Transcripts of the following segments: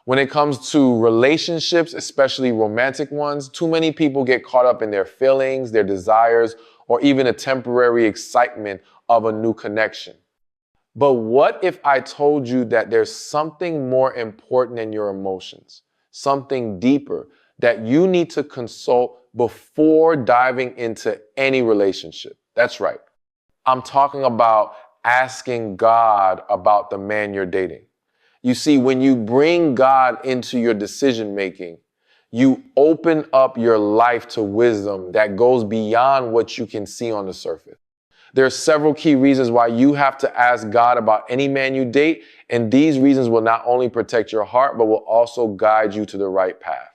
When it comes to relationships, especially romantic ones, too many people get caught up in their feelings, their desires, or even a temporary excitement of a new connection. But what if I told you that there's something more important than your emotions, something deeper that you need to consult before diving into any relationship? That's right. I'm talking about asking God about the man you're dating. You see, when you bring God into your decision making, you open up your life to wisdom that goes beyond what you can see on the surface. There are several key reasons why you have to ask God about any man you date, and these reasons will not only protect your heart, but will also guide you to the right path.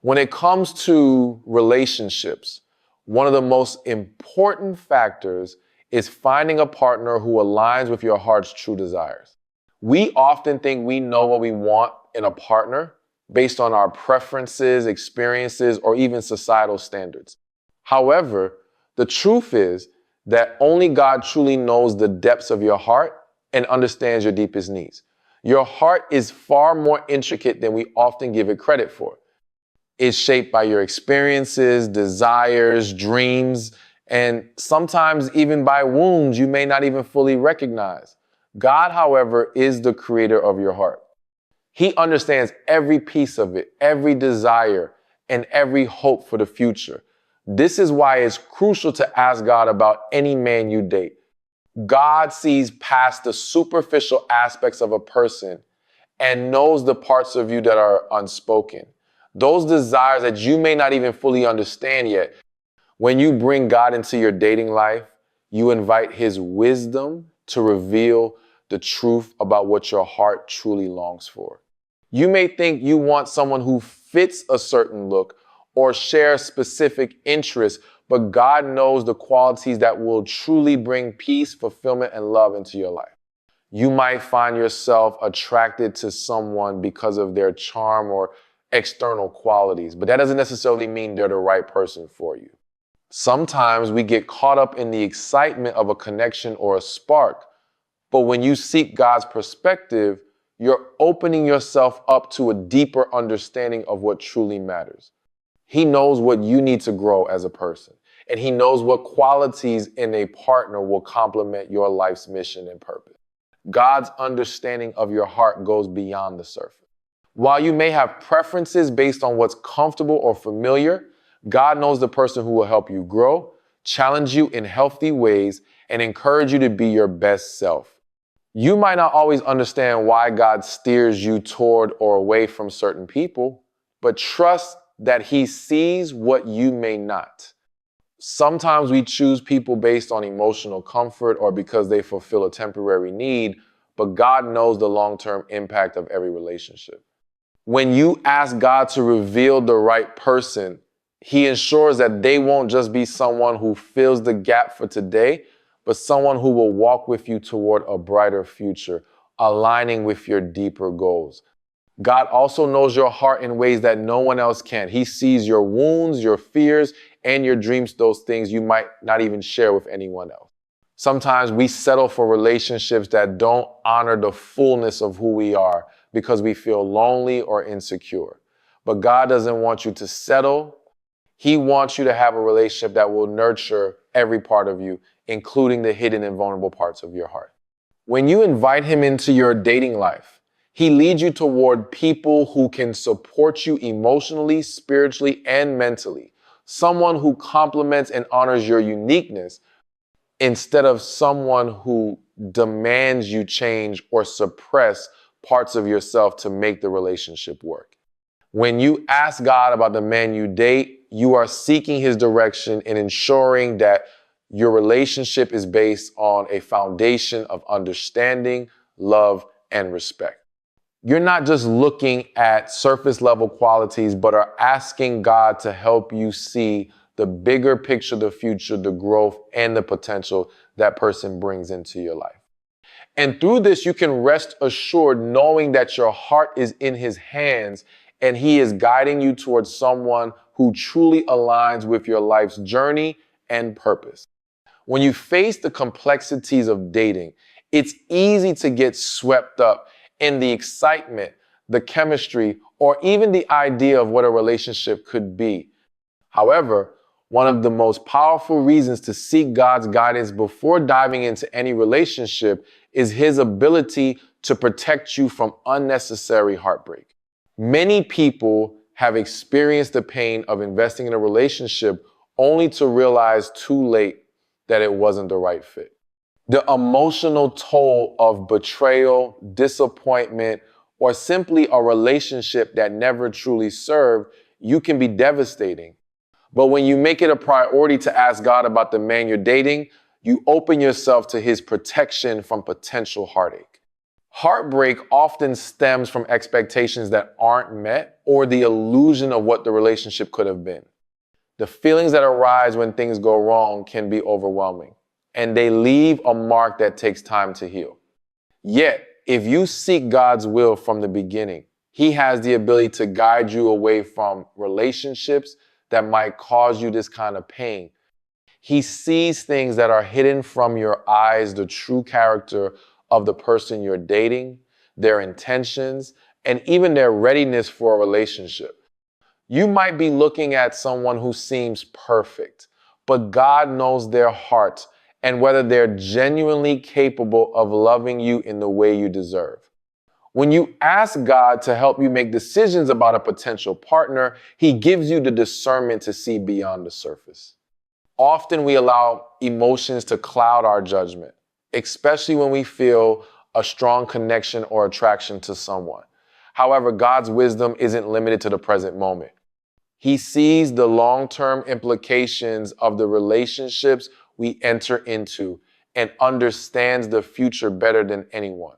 When it comes to relationships, one of the most important factors is finding a partner who aligns with your heart's true desires. We often think we know what we want in a partner based on our preferences, experiences, or even societal standards. However, the truth is that only God truly knows the depths of your heart and understands your deepest needs. Your heart is far more intricate than we often give it credit for. It's shaped by your experiences, desires, dreams, and sometimes even by wounds you may not even fully recognize. God, however, is the creator of your heart. He understands every piece of it, every desire, and every hope for the future. This is why it's crucial to ask God about any man you date. God sees past the superficial aspects of a person and knows the parts of you that are unspoken. Those desires that you may not even fully understand yet. When you bring God into your dating life, you invite his wisdom to reveal the truth about what your heart truly longs for. You may think you want someone who fits a certain look or shares specific interests, but God knows the qualities that will truly bring peace, fulfillment, and love into your life. You might find yourself attracted to someone because of their charm or external qualities, but that doesn't necessarily mean they're the right person for you. Sometimes we get caught up in the excitement of a connection or a spark, but when you seek God's perspective, you're opening yourself up to a deeper understanding of what truly matters. He knows what you need to grow as a person, and he knows what qualities in a partner will complement your life's mission and purpose. God's understanding of your heart goes beyond the surface. While you may have preferences based on what's comfortable or familiar, God knows the person who will help you grow, challenge you in healthy ways, and encourage you to be your best self. You might not always understand why God steers you toward or away from certain people, but trust that he sees what you may not. Sometimes we choose people based on emotional comfort or because they fulfill a temporary need, but God knows the long-term impact of every relationship. When you ask God to reveal the right person, he ensures that they won't just be someone who fills the gap for today, but someone who will walk with you toward a brighter future, aligning with your deeper goals. God also knows your heart in ways that no one else can. He sees your wounds, your fears, and your dreams, those things you might not even share with anyone else. Sometimes we settle for relationships that don't honor the fullness of who we are because we feel lonely or insecure. But God doesn't want you to settle. He wants you to have a relationship that will nurture every part of you, including the hidden and vulnerable parts of your heart. When you invite him into your dating life, he leads you toward people who can support you emotionally, spiritually, and mentally. Someone who complements and honors your uniqueness instead of someone who demands you change or suppress parts of yourself to make the relationship work. When you ask God about the man you date, you are seeking his direction and ensuring that your relationship is based on a foundation of understanding, love, and respect. You're not just looking at surface level qualities, but are asking God to help you see the bigger picture, the future, the growth, and the potential that person brings into your life. And through this, you can rest assured knowing that your heart is in his hands and he is guiding you towards someone who truly aligns with your life's journey and purpose. When you face the complexities of dating, it's easy to get swept up in the excitement, the chemistry, or even the idea of what a relationship could be. However, one of the most powerful reasons to seek God's guidance before diving into any relationship is His ability to protect you from unnecessary heartbreak. Many people have experienced the pain of investing in a relationship only to realize too late that it wasn't the right fit. The emotional toll of betrayal, disappointment, or simply a relationship that never truly served you can be devastating. But when you make it a priority to ask God about the man you're dating, you open yourself to His protection from potential heartache. Heartbreak often stems from expectations that aren't met or the illusion of what the relationship could have been. The feelings that arise when things go wrong can be overwhelming, and they leave a mark that takes time to heal. Yet, if you seek God's will from the beginning, He has the ability to guide you away from relationships that might cause you this kind of pain. He sees things that are hidden from your eyes, the true character of the person you're dating, their intentions, and even their readiness for a relationship. You might be looking at someone who seems perfect, but God knows their heart and whether they're genuinely capable of loving you in the way you deserve. When you ask God to help you make decisions about a potential partner, He gives you the discernment to see beyond the surface. Often we allow emotions to cloud our judgment, especially when we feel a strong connection or attraction to someone. However, God's wisdom isn't limited to the present moment. He sees the long-term implications of the relationships we enter into and understands the future better than anyone.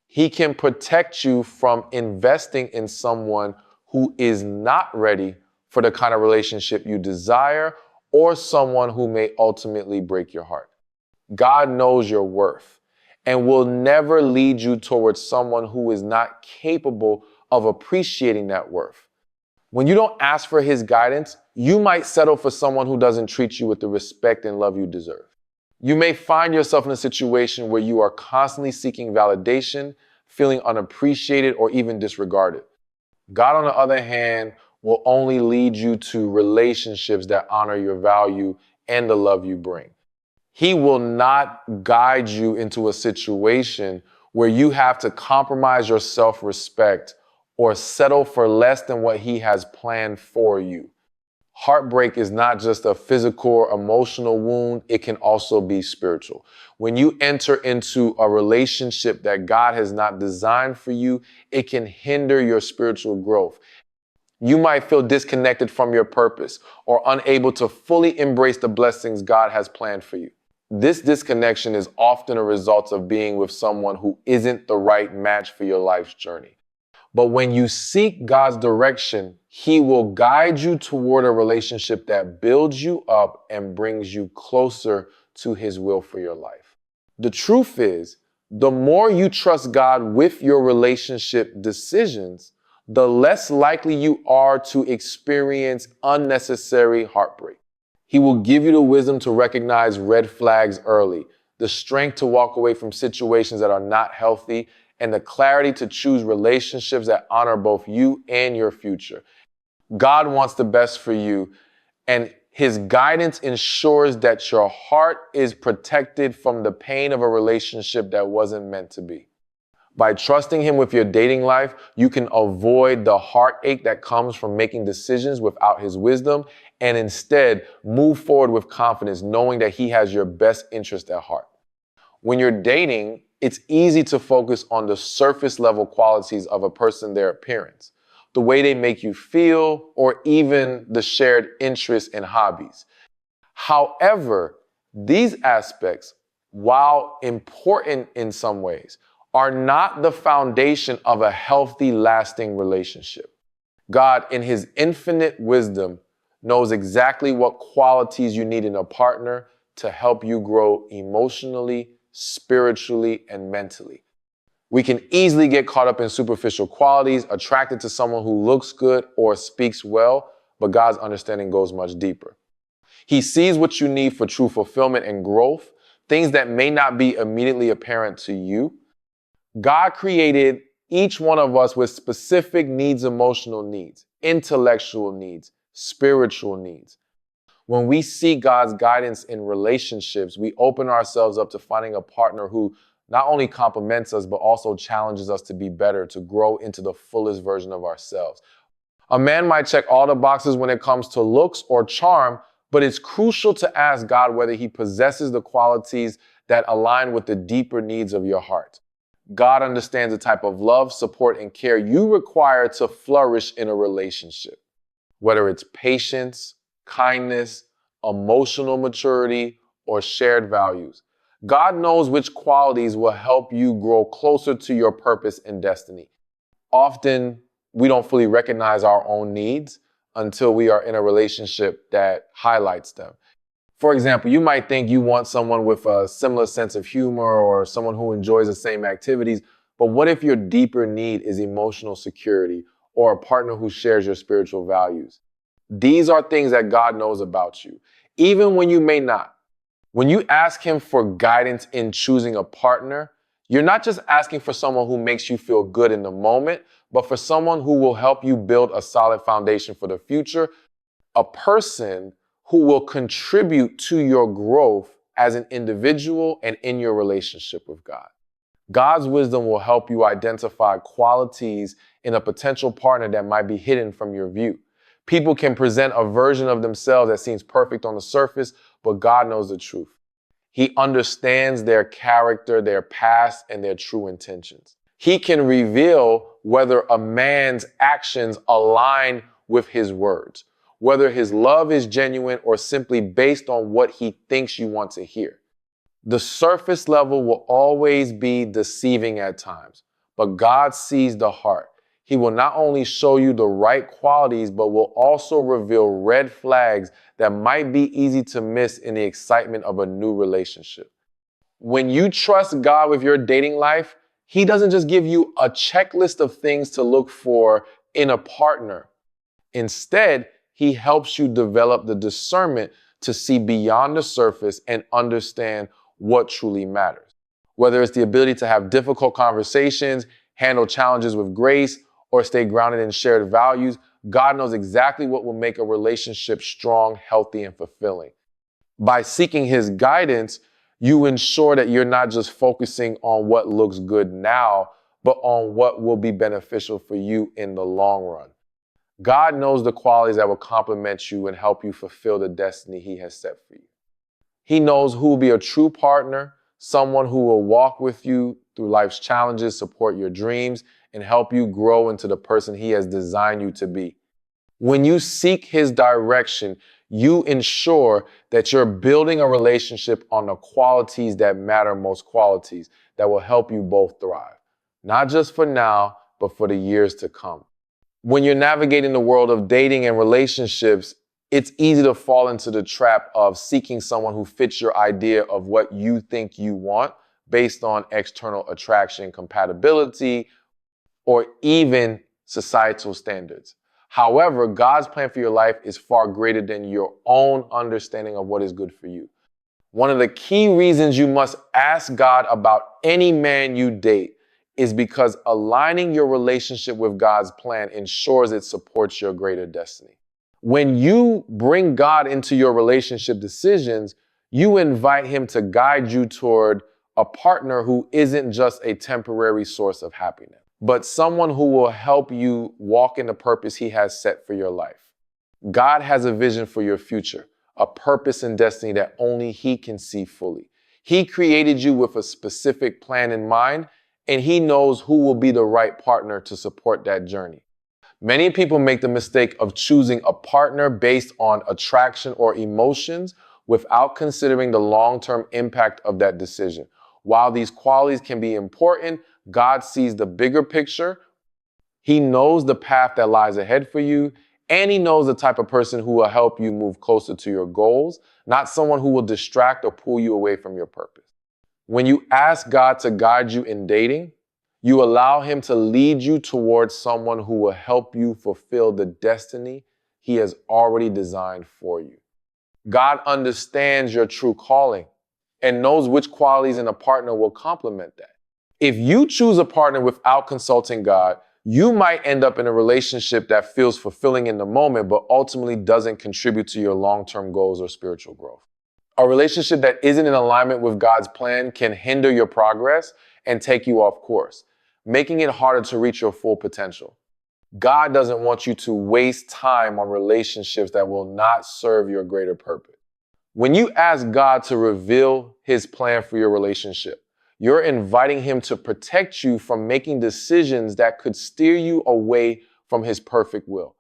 He can protect you from investing in someone who is not ready for the kind of relationship you desire or someone who may ultimately break your heart. God knows your worth and will never lead you towards someone who is not capable of appreciating that worth. When you don't ask for His guidance, you might settle for someone who doesn't treat you with the respect and love you deserve. You may find yourself in a situation where you are constantly seeking validation, feeling unappreciated, or even disregarded. God, on the other hand, will only lead you to relationships that honor your value and the love you bring. He will not guide you into a situation where you have to compromise your self-respect or settle for less than what He has planned for you. Heartbreak is not just a physical or emotional wound, it can also be spiritual. When you enter into a relationship that God has not designed for you, it can hinder your spiritual growth. You might feel disconnected from your purpose or unable to fully embrace the blessings God has planned for you. This disconnection is often a result of being with someone who isn't the right match for your life's journey. But when you seek God's direction, He will guide you toward a relationship that builds you up and brings you closer to His will for your life. The truth is, the more you trust God with your relationship decisions, the less likely you are to experience unnecessary heartbreak. He will give you the wisdom to recognize red flags early, the strength to walk away from situations that are not healthy, and the clarity to choose relationships that honor both you and your future. God wants the best for you, and His guidance ensures that your heart is protected from the pain of a relationship that wasn't meant to be. By trusting Him with your dating life, you can avoid the heartache that comes from making decisions without His wisdom and instead move forward with confidence, knowing that He has your best interest at heart. When you're dating, it's easy to focus on the surface level qualities of a person, their appearance, the way they make you feel, or even the shared interests and hobbies. However, these aspects, while important in some ways, are not the foundation of a healthy, lasting relationship. God, in His infinite wisdom, knows exactly what qualities you need in a partner to help you grow emotionally, spiritually, and mentally. We can easily get caught up in superficial qualities, attracted to someone who looks good or speaks well, but God's understanding goes much deeper. He sees what you need for true fulfillment and growth, things that may not be immediately apparent to you. God created Each one of us with specific needs, emotional needs, intellectual needs, spiritual needs. When we seek God's guidance in relationships, we open ourselves up to finding a partner who not only complements us, but also challenges us to be better, to grow into the fullest version of ourselves. A man might check all the boxes when it comes to looks or charm, but it's crucial to ask God whether he possesses the qualities that align with the deeper needs of your heart. God understands the type of love, support, and care you require to flourish in a relationship. Whether it's patience, kindness, emotional maturity, or shared values. God knows which qualities will help you grow closer to your purpose and destiny. Often, we don't fully recognize our own needs until we are in a relationship that highlights them. For example, you might think you want someone with a similar sense of humor or someone who enjoys the same activities, but what if your deeper need is emotional security or a partner who shares your spiritual values? These are things that God knows about you, even when you may not. When you ask him for guidance in choosing a partner, you're not just asking for someone who makes you feel good in the moment, but for someone who will help you build a solid foundation for the future, a person who will contribute to your growth as an individual and in your relationship with God. God's wisdom will help you identify qualities in a potential partner that might be hidden from your view. People can present a version of themselves that seems perfect on the surface, but God knows the truth. He understands their character, their past, and their true intentions. He can reveal whether a man's actions align with his words, whether his love is genuine or simply based on what he thinks you want to hear. The surface level will always be deceiving at times, but God sees the heart. He will not only show you the right qualities, but will also reveal red flags that might be easy to miss in the excitement of a new relationship. When you trust God with your dating life, he doesn't just give you a checklist of things to look for in a partner. Instead, he helps you develop the discernment to see beyond the surface and understand what truly matters. Whether it's the ability to have difficult conversations, handle challenges with grace, or stay grounded in shared values, God knows exactly what will make a relationship strong, healthy, and fulfilling. By seeking his guidance, you ensure that you're not just focusing on what looks good now, but on what will be beneficial for you in the long run. God knows the qualities that will complement you and help you fulfill the destiny he has set for you. He knows who will be a true partner, someone who will walk with you through life's challenges, support your dreams, and help you grow into the person he has designed you to be. When you seek his direction, you ensure that you're building a relationship on the qualities that matter most, qualities that will help you both thrive, not just for now, but for the years to come. When you're navigating the world of dating and relationships, it's easy to fall into the trap of seeking someone who fits your idea of what you think you want based on external attraction, compatibility, or even societal standards. However, God's plan for your life is far greater than your own understanding of what is good for you. One of the key reasons you must ask God about any man you date is because aligning your relationship with God's plan ensures it supports your greater destiny. When you bring God into your relationship decisions, you invite him to guide you toward a partner who isn't just a temporary source of happiness, but someone who will help you walk in the purpose he has set for your life. God has a vision for your future, a purpose and destiny that only he can see fully. He created you with a specific plan in mind, and he knows who will be the right partner to support that journey. Many people make the mistake of choosing a partner based on attraction or emotions without considering the long-term impact of that decision. While these qualities can be important, God sees the bigger picture. He knows the path that lies ahead for you, and he knows the type of person who will help you move closer to your goals, not someone who will distract or pull you away from your purpose. When you ask God to guide you in dating, you allow him to lead you towards someone who will help you fulfill the destiny he has already designed for you. God understands your true calling and knows which qualities in a partner will complement that. If you choose a partner without consulting God, you might end up in a relationship that feels fulfilling in the moment, but ultimately doesn't contribute to your long-term goals or spiritual growth. A relationship that isn't in alignment with God's plan can hinder your progress and take you off course, making it harder to reach your full potential. God doesn't want you to waste time on relationships that will not serve your greater purpose. When you ask God to reveal His plan for your relationship, you're inviting Him to protect you from making decisions that could steer you away from His perfect will.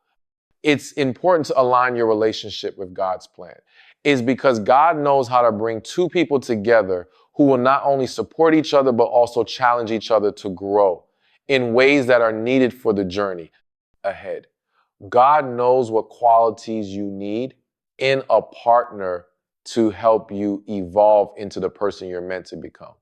It's important to align your relationship with God's plan. It's because God knows how to bring two people together who will not only support each other, but also challenge each other to grow in ways that are needed for the journey ahead. God knows what qualities you need in a partner to help you evolve into the person you're meant to become.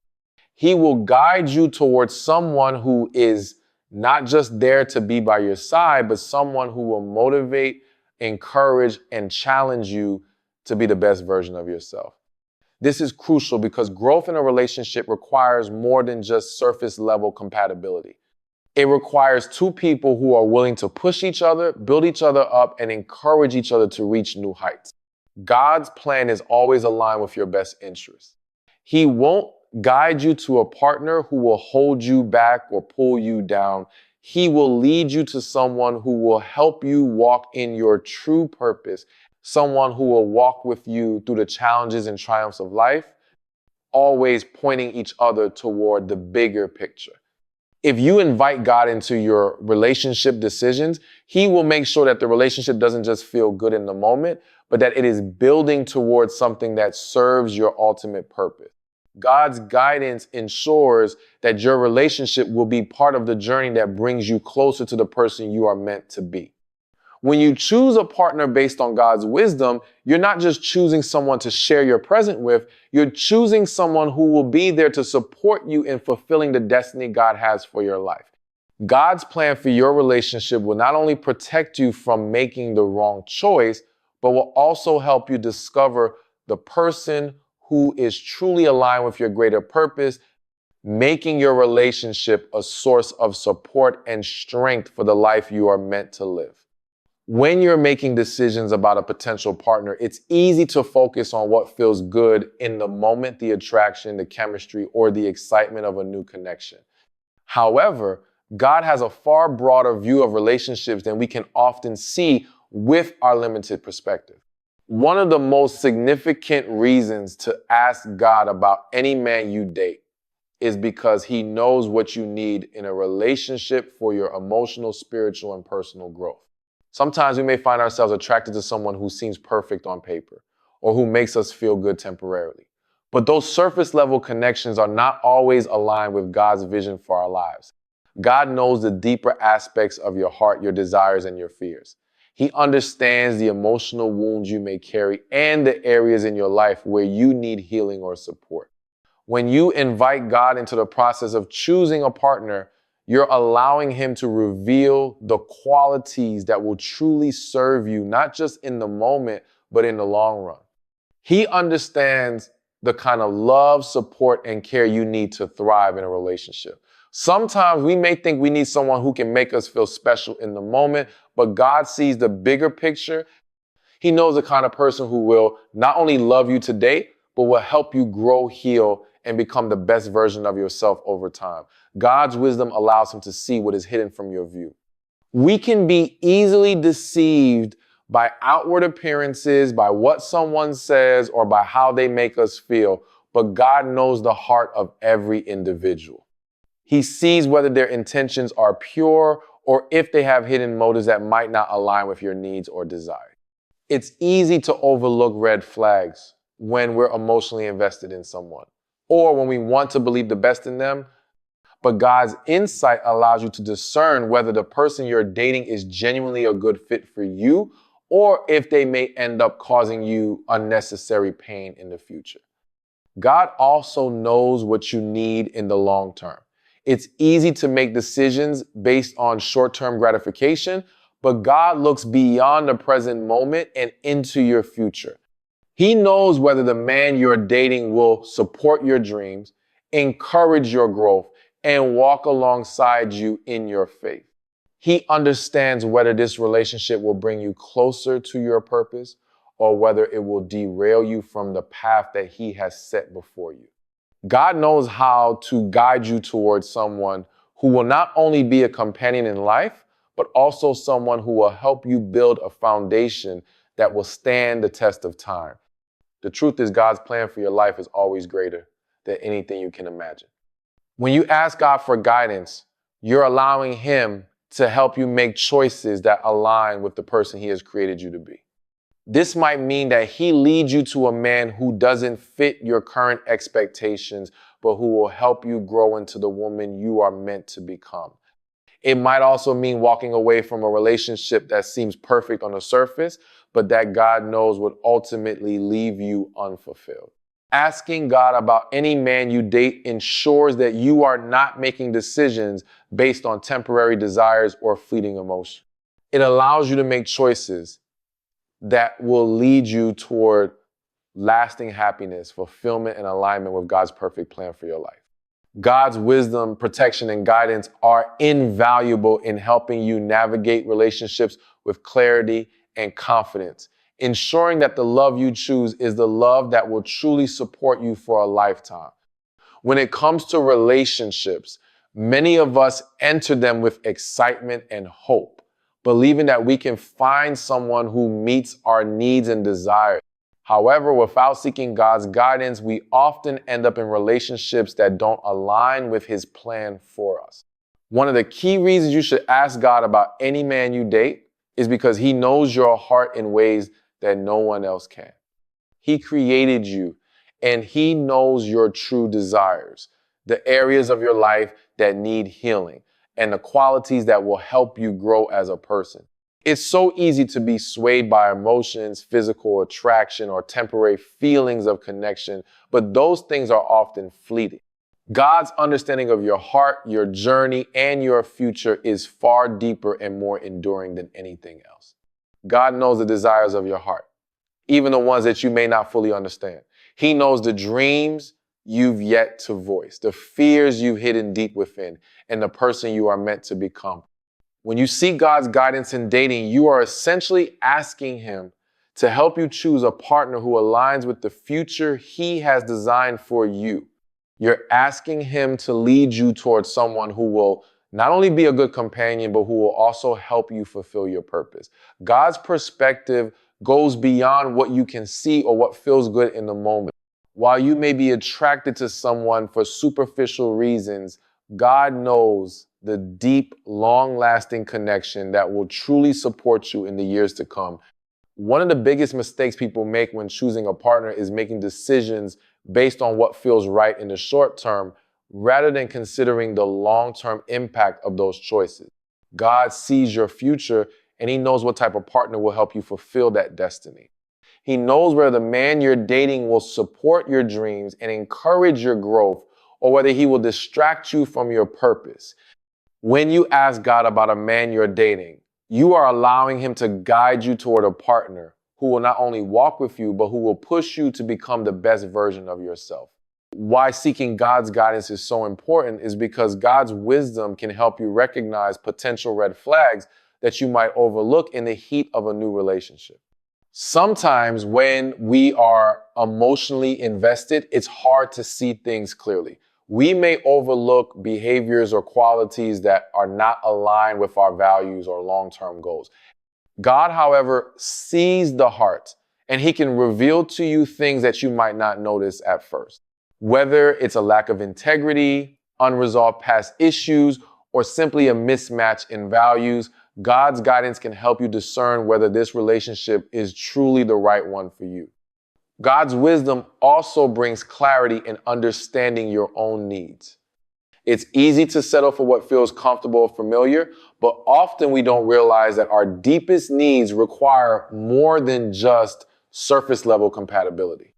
He will guide you towards someone who is not just there to be by your side, but someone who will motivate, encourage, and challenge you to be the best version of yourself. This is crucial because growth in a relationship requires more than just surface level compatibility. It requires two people who are willing to push each other, build each other up, and encourage each other to reach new heights. God's plan is always aligned with your best interests. He won't guide you to a partner who will hold you back or pull you down. He will lead you to someone who will help you walk in your true purpose, someone who will walk with you through the challenges and triumphs of life, always pointing each other toward the bigger picture. If you invite God into your relationship decisions, He will make sure that the relationship doesn't just feel good in the moment, but that it is building towards something that serves your ultimate purpose. God's guidance ensures that your relationship will be part of the journey that brings you closer to the person you are meant to be. When you choose a partner based on God's wisdom, you're not just choosing someone to share your present with, you're choosing someone who will be there to support you in fulfilling the destiny God has for your life. God's plan for your relationship will not only protect you from making the wrong choice, but will also help you discover the person who is truly aligned with your greater purpose, making your relationship a source of support and strength for the life you are meant to live. When you're making decisions about a potential partner, it's easy to focus on what feels good in the moment, the attraction, the chemistry, or the excitement of a new connection. However, God has a far broader view of relationships than we can often see with our limited perspective. One of the most significant reasons to ask God about any man you date is because He knows what you need in a relationship for your emotional, spiritual, and personal growth. Sometimes we may find ourselves attracted to someone who seems perfect on paper or who makes us feel good temporarily. But those surface level connections are not always aligned with God's vision for our lives. God knows the deeper aspects of your heart, your desires, and your fears. He understands the emotional wounds you may carry and the areas in your life where you need healing or support. When you invite God into the process of choosing a partner, you're allowing Him to reveal the qualities that will truly serve you, not just in the moment, but in the long run. He understands the kind of love, support, and care you need to thrive in a relationship. Sometimes we may think we need someone who can make us feel special in the moment, but God sees the bigger picture. He knows the kind of person who will not only love you today, but will help you grow, heal, and become the best version of yourself over time. God's wisdom allows Him to see what is hidden from your view. We can be easily deceived by outward appearances, by what someone says, or by how they make us feel, but God knows the heart of every individual. He sees whether their intentions are pure or if they have hidden motives that might not align with your needs or desires. It's easy to overlook red flags when we're emotionally invested in someone or when we want to believe the best in them. But God's insight allows you to discern whether the person you're dating is genuinely a good fit for you or if they may end up causing you unnecessary pain in the future. God also knows what you need in the long term. It's easy to make decisions based on short-term gratification, but God looks beyond the present moment and into your future. He knows whether the man you're dating will support your dreams, encourage your growth, and walk alongside you in your faith. He understands whether this relationship will bring you closer to your purpose or whether it will derail you from the path that he has set before you. God knows how to guide you towards someone who will not only be a companion in life, but also someone who will help you build a foundation that will stand the test of time. The truth is, God's plan for your life is always greater than anything you can imagine. When you ask God for guidance, you're allowing him to help you make choices that align with the person he has created you to be. This might mean that he leads you to a man who doesn't fit your current expectations, but who will help you grow into the woman you are meant to become. It might also mean walking away from a relationship that seems perfect on the surface, but that God knows would ultimately leave you unfulfilled. Asking God about any man you date ensures that you are not making decisions based on temporary desires or fleeting emotion. It allows you to make choices that will lead you toward lasting happiness, fulfillment, and alignment with God's perfect plan for your life. God's wisdom, protection, and guidance are invaluable in helping you navigate relationships with clarity and confidence, ensuring that the love you choose is the love that will truly support you for a lifetime. When it comes to relationships, many of us enter them with excitement and hope, believing that we can find someone who meets our needs and desires. However, without seeking God's guidance, we often end up in relationships that don't align with his plan for us. One of the key reasons you should ask God about any man you date is because he knows your heart in ways that no one else can. He created you, and he knows your true desires, the areas of your life that need healing, and the qualities that will help you grow as a person. It's so easy to be swayed by emotions, physical attraction, or temporary feelings of connection, but those things are often fleeting. God's understanding of your heart, your journey, and your future is far deeper and more enduring than anything else. God knows the desires of your heart, even the ones that you may not fully understand. He knows the dreams you've yet to voice, the fears you've hidden deep within, and the person you are meant to become. When you seek God's guidance in dating, you are essentially asking him to help you choose a partner who aligns with the future he has designed for you. You're asking him to lead you towards someone who will not only be a good companion, but who will also help you fulfill your purpose. God's perspective goes beyond what you can see or what feels good in the moment. While you may be attracted to someone for superficial reasons, God knows the deep, long-lasting connection that will truly support you in the years to come. One of the biggest mistakes people make when choosing a partner is making decisions based on what feels right in the short term, rather than considering the long-term impact of those choices. God sees your future, and he knows what type of partner will help you fulfill that destiny. He knows whether the man you're dating will support your dreams and encourage your growth, or whether he will distract you from your purpose. When you ask God about a man you're dating, you are allowing him to guide you toward a partner who will not only walk with you, but who will push you to become the best version of yourself. Why seeking God's guidance is so important is because God's wisdom can help you recognize potential red flags that you might overlook in the heat of a new relationship. Sometimes when we are emotionally invested, it's hard to see things clearly. We may overlook behaviors or qualities that are not aligned with our values or long-term goals. God, however, sees the heart, and he can reveal to you things that you might not notice at first. Whether it's a lack of integrity, unresolved past issues, or simply a mismatch in values, God's guidance can help you discern whether this relationship is truly the right one for you. God's wisdom also brings clarity in understanding your own needs. It's easy to settle for what feels comfortable or familiar, but often we don't realize that our deepest needs require more than just surface level compatibility.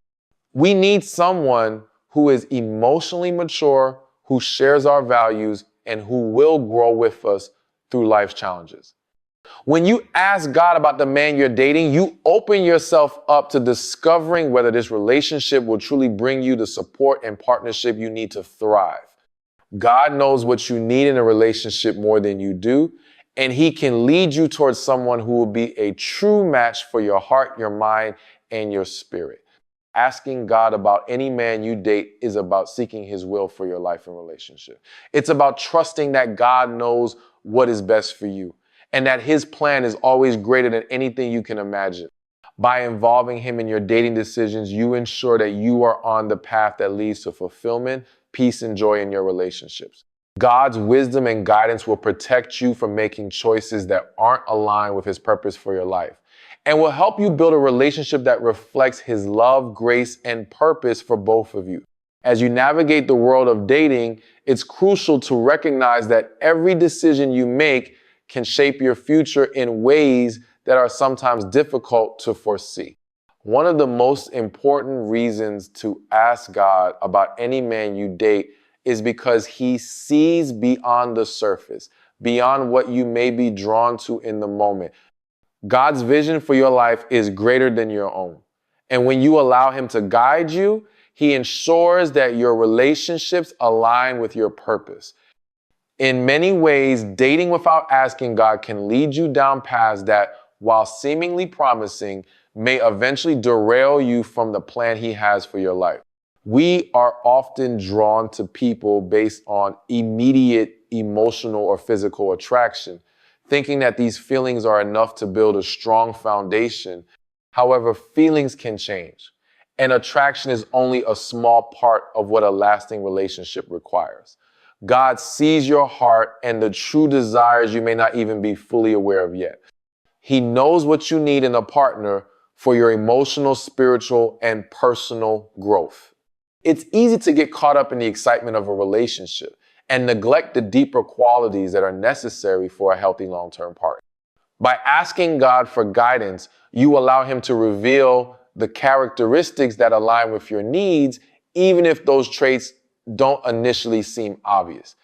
We need someone who is emotionally mature, who shares our values, and who will grow with us through life's challenges. When you ask God about the man you're dating, you open yourself up to discovering whether this relationship will truly bring you the support and partnership you need to thrive. God knows what you need in a relationship more than you do, and he can lead you towards someone who will be a true match for your heart, your mind, and your spirit. Asking God about any man you date is about seeking his will for your life and relationship. It's about trusting that God knows what is best for you and that his plan is always greater than anything you can imagine. By involving him in your dating decisions, you ensure that you are on the path that leads to fulfillment, peace, and joy in your relationships. God's wisdom and guidance will protect you from making choices that aren't aligned with his purpose for your life, and will help you build a relationship that reflects his love, grace, and purpose for both of you. As you navigate the world of dating, it's crucial to recognize that every decision you make can shape your future in ways that are sometimes difficult to foresee. One of the most important reasons to ask God about any man you date is because he sees beyond the surface, beyond what you may be drawn to in the moment. God's vision for your life is greater than your own. And when you allow him to guide you, he ensures that your relationships align with your purpose. In many ways, dating without asking God can lead you down paths that, while seemingly promising, may eventually derail you from the plan he has for your life. We are often drawn to people based on immediate emotional or physical attraction, thinking that these feelings are enough to build a strong foundation. However, feelings can change, and attraction is only a small part of what a lasting relationship requires. God sees your heart and the true desires you may not even be fully aware of yet. He knows what you need in a partner for your emotional, spiritual, and personal growth. It's easy to get caught up in the excitement of a relationship and neglect the deeper qualities that are necessary for a healthy long-term partner. By asking God for guidance, you allow him to reveal the characteristics that align with your needs, even if those traits don't initially seem obvious.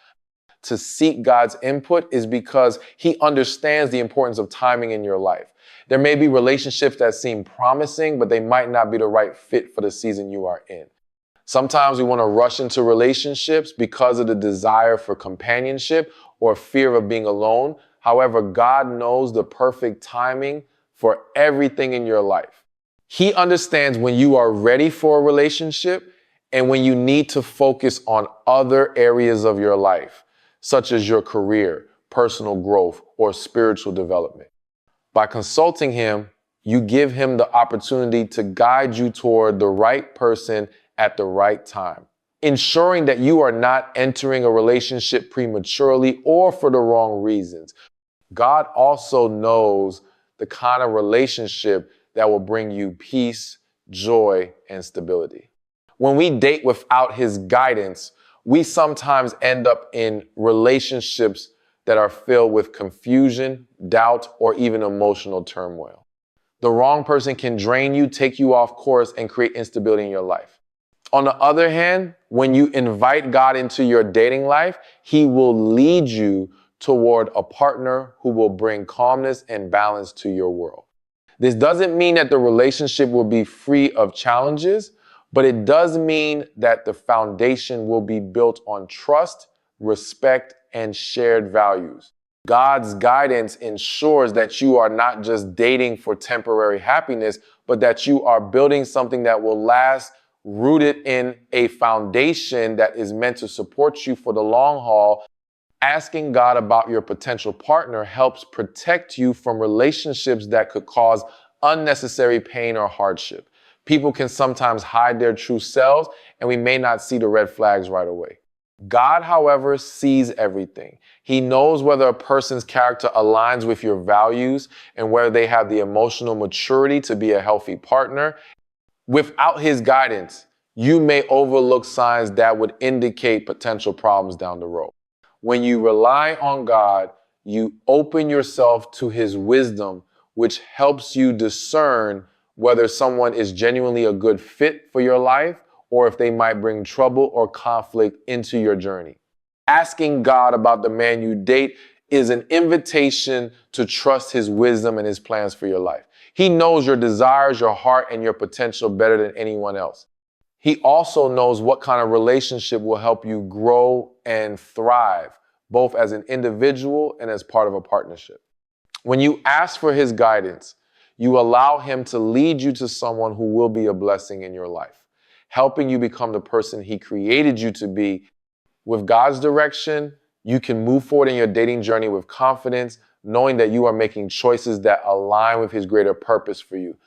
To seek God's input is because he understands the importance of timing in your life. There may be relationships that seem promising, but they might not be the right fit for the season you are in. Sometimes we want to rush into relationships because of the desire for companionship or fear of being alone. However, God knows the perfect timing for everything in your life. He understands when you are ready for a relationship and when you need to focus on other areas of your life, such as your career, personal growth, or spiritual development. By consulting him, you give him the opportunity to guide you toward the right person at the right time, ensuring that you are not entering a relationship prematurely or for the wrong reasons. God also knows the kind of relationship that will bring you peace, joy, and stability. When we date without his guidance, we sometimes end up in relationships that are filled with confusion, doubt, or even emotional turmoil. The wrong person can drain you, take you off course, and create instability in your life. On the other hand, when you invite God into your dating life, he will lead you toward a partner who will bring calmness and balance to your world. This doesn't mean that the relationship will be free of challenges, but it does mean that the foundation will be built on trust, respect, and shared values. God's guidance ensures that you are not just dating for temporary happiness, but that you are building something that will last, rooted in a foundation that is meant to support you for the long haul. Asking God about your potential partner helps protect you from relationships that could cause unnecessary pain or hardship. People can sometimes hide their true selves, and we may not see the red flags right away. God, however, sees everything. He knows whether a person's character aligns with your values and whether they have the emotional maturity to be a healthy partner. Without his guidance, you may overlook signs that would indicate potential problems down the road. When you rely on God, you open yourself to his wisdom, which helps you discern whether someone is genuinely a good fit for your life or if they might bring trouble or conflict into your journey. Asking God about the man you date is an invitation to trust his wisdom and his plans for your life. He knows your desires, your heart, and your potential better than anyone else. He also knows what kind of relationship will help you grow and thrive, both as an individual and as part of a partnership. When you ask for his guidance, you allow him to lead you to someone who will be a blessing in your life, helping you become the person he created you to be. With God's direction, you can move forward in your dating journey with confidence, knowing that you are making choices that align with his greater purpose for you.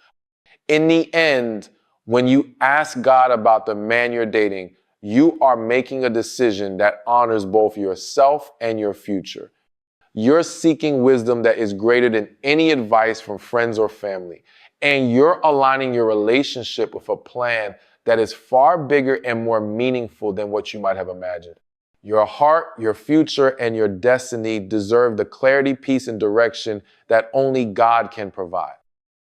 In the end, when you ask God about the man you're dating, you are making a decision that honors both yourself and your future. You're seeking wisdom that is greater than any advice from friends or family. And you're aligning your relationship with a plan that is far bigger and more meaningful than what you might have imagined. Your heart, your future, and your destiny deserve the clarity, peace, and direction that only God can provide.